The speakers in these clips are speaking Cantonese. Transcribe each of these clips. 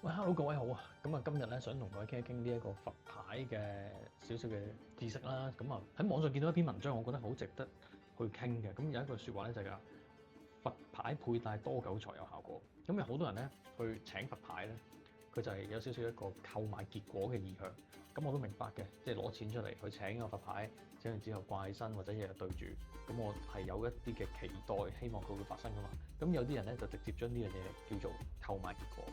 喂，Hello 各位好啊！咁啊，今日咧想同各位傾一傾呢一個佛牌嘅少少嘅知識啦。咁啊喺網上見到一篇文章，我覺得好值得去傾嘅。咁有一句説話咧就係話佛牌佩戴多久才有效果。咁有好多人咧去請佛牌咧，佢就係有少少一個購買結果嘅意向。咁我都明白嘅，即係攞錢出嚟去請個佛牌，請完之後掛起身或者日日對住，咁我係有一啲嘅期待，希望佢會發生噶嘛。咁有啲人咧就直接將呢樣嘢叫做購買結果。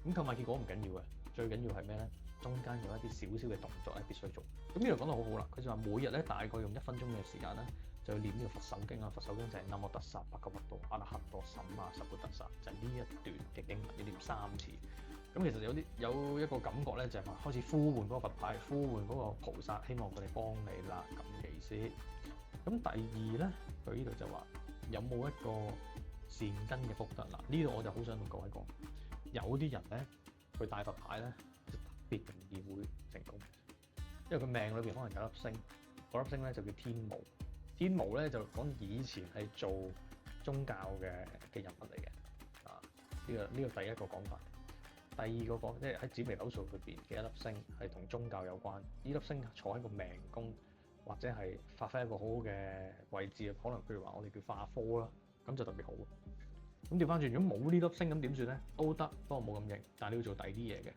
咁購買結果唔緊要嘅，最緊要係咩咧？中間有一啲少少嘅動作咧必須做。咁呢度講得好好啦，佢就話每日咧大概用1分鐘嘅時間咧，就要念呢個佛手經啊。佛手經就係南無達薩巴格佛多阿那克多薩瑪薩布達薩，就係呢一段嘅經文要念3次。咁其實有一個感覺咧，就係話開始呼喚嗰個佛牌，呼喚嗰個菩薩，希望佢哋幫你啦咁嘅意思。咁第二咧，佢呢度就話有冇一個善根嘅福德嗱？呢度我就好想同各位講。有啲人咧，佢戴佛牌咧，就特別容易會成功，因為佢命裏邊可能有粒星，嗰粒星咧就叫天巫。天巫咧就講以前係做宗教嘅人物嚟嘅，呢個第一個講法。第二個講即係喺紫微斗數裏邊嘅一粒星係同宗教有關，呢粒星坐喺個命宮或者係發揮一個好好嘅位置，可能譬如話我哋叫化科啦，咁就特別好。咁調翻轉，如果冇呢粒星咁點算咧？都得，不過冇咁型。但係你要做第二啲嘢嘅，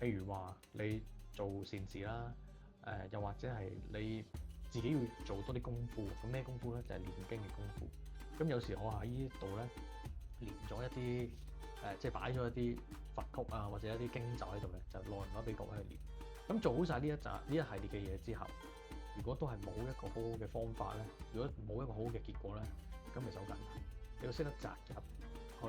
譬如話你做善事啦，又或者係你自己要做多啲功夫。咁咩功夫咧？就係念經嘅功夫。咁有時我喺呢度咧，連咗一啲即係擺咗一啲佛曲啊，或者一啲經咒喺度咧，就耐唔耐俾各位去念。咁做好晒呢一系列嘅嘢之後，如果都係冇一個好好嘅方法咧，如果冇一個好好嘅結果咧，咁其實好簡單。你要識得擇日去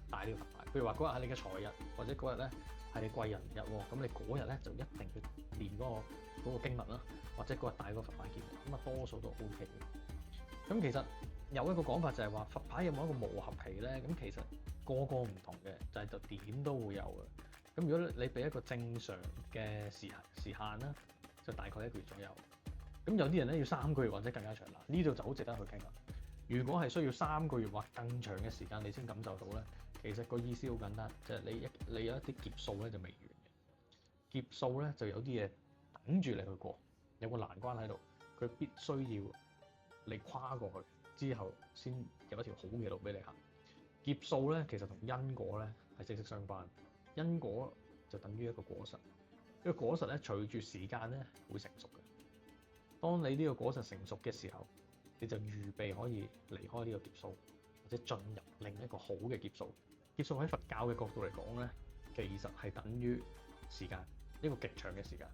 戴呢個佛牌，譬如話嗰日係你嘅財日，或者嗰日咧係你貴人日喎，咁你嗰日咧就一定要練嗰個經文啦，或者嗰日戴嗰個佛牌劍，咁啊多數都 OK 嘅。咁其實有一個講法就係話佛牌有冇一個磨合期咧？咁其實個唔同嘅，就點都會有嘅。咁如果你俾一個正常嘅時限啦，就大概1個月左右。咁有啲人咧要3個月或者更加長啦，呢度就好值得去傾啦。如果係需要3個月或更長嘅時間，你先感受到咧，其實個意思好簡單，就係你有一啲劫數咧就未完嘅。劫數咧就有啲嘢等住你去過，有個難關喺度，佢必須要你跨過去之後，先有一條好嘅路俾你行。劫數咧其實同因果咧係息息相關，因果就等於一個果實，呢個果實咧隨住時間咧會成熟嘅。當你呢個果實成熟嘅時候，你就預備可以離開呢個劫數，或者進入另一個好嘅劫數。劫數喺佛教嘅角度嚟講咧，其實係等於時間，一個極長嘅時間。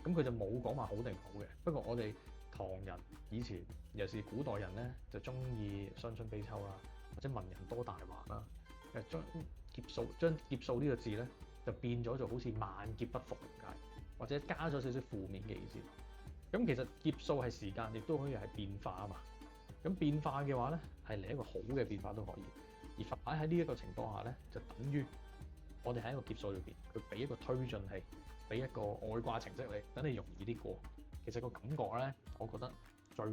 咁佢就冇講話好定唔好嘅。不過我哋唐人以前，尤其是古代人咧，就中意傷春悲秋啦，或者文人多大話啦，將劫數呢個字咧，就變咗做好似萬劫不復咁解，或者加咗少少負面嘅意思。咁其實劫數係時間，亦都可以係變化啊嘛。咁變化嘅話咧，係嚟一個好嘅變化都可以。而佛牌喺呢一個情況下咧，就等於我哋喺一個劫數裏邊，佢俾一個推進器，俾一個外掛程式你，等你容易啲過。其實個感覺咧，我覺得最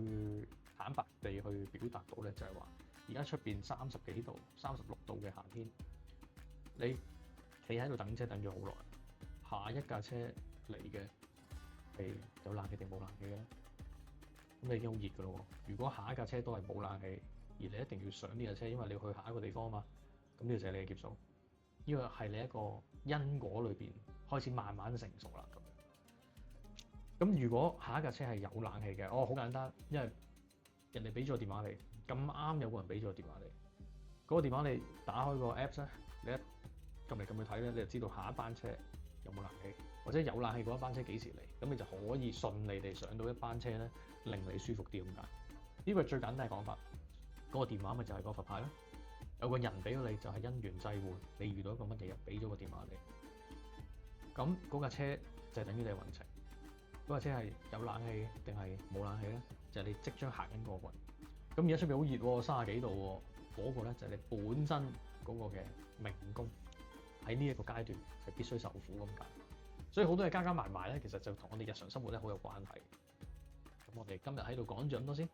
坦白地去表達到咧，就係話而家出邊30幾度、36度嘅夏天，你企喺度等車等咗好耐，下一架車嚟嘅。係有冷氣定冇冷氣嘅咧？咁你已經好熱㗎咯喎！如果下一架車都係冇冷氣，而你一定要上呢架車，因為你要去下一個地方啊嘛，咁呢個就係你嘅劫數。呢個係你一個因果裏邊開始慢慢成熟啦。咁如果下一架車係有冷氣嘅，好簡單，因為人哋俾咗個電話你，咁啱有個人俾咗個電話你，嗰個電話你打開個 Apps 咧，你一撳嚟撳去睇咧，你就知道下一班車有冇冷氣，或者有冷氣嗰一班車幾時嚟，咁你就可以順利地上到一班車咧，令你舒服啲咁解。呢個係最簡單嘅講法。嗰個電話咪就係個佛牌咯。有個人俾咗你，就係因緣際會，你遇到一個乜嘢人俾咗個電話你，咁嗰架車就係等於你嘅運程。嗰架車係有冷氣定係冇冷氣咧？就係你即將行緊嗰個運。咁而家出邊好熱喎，30幾度喎，嗰個咧就係你本身嗰個嘅命宮。喺呢一個階段係必須受苦咁解，所以好多嘢加加埋埋咧，其實就同我哋日常生活咧好有關係。咁我哋今日喺度講咗咁多先。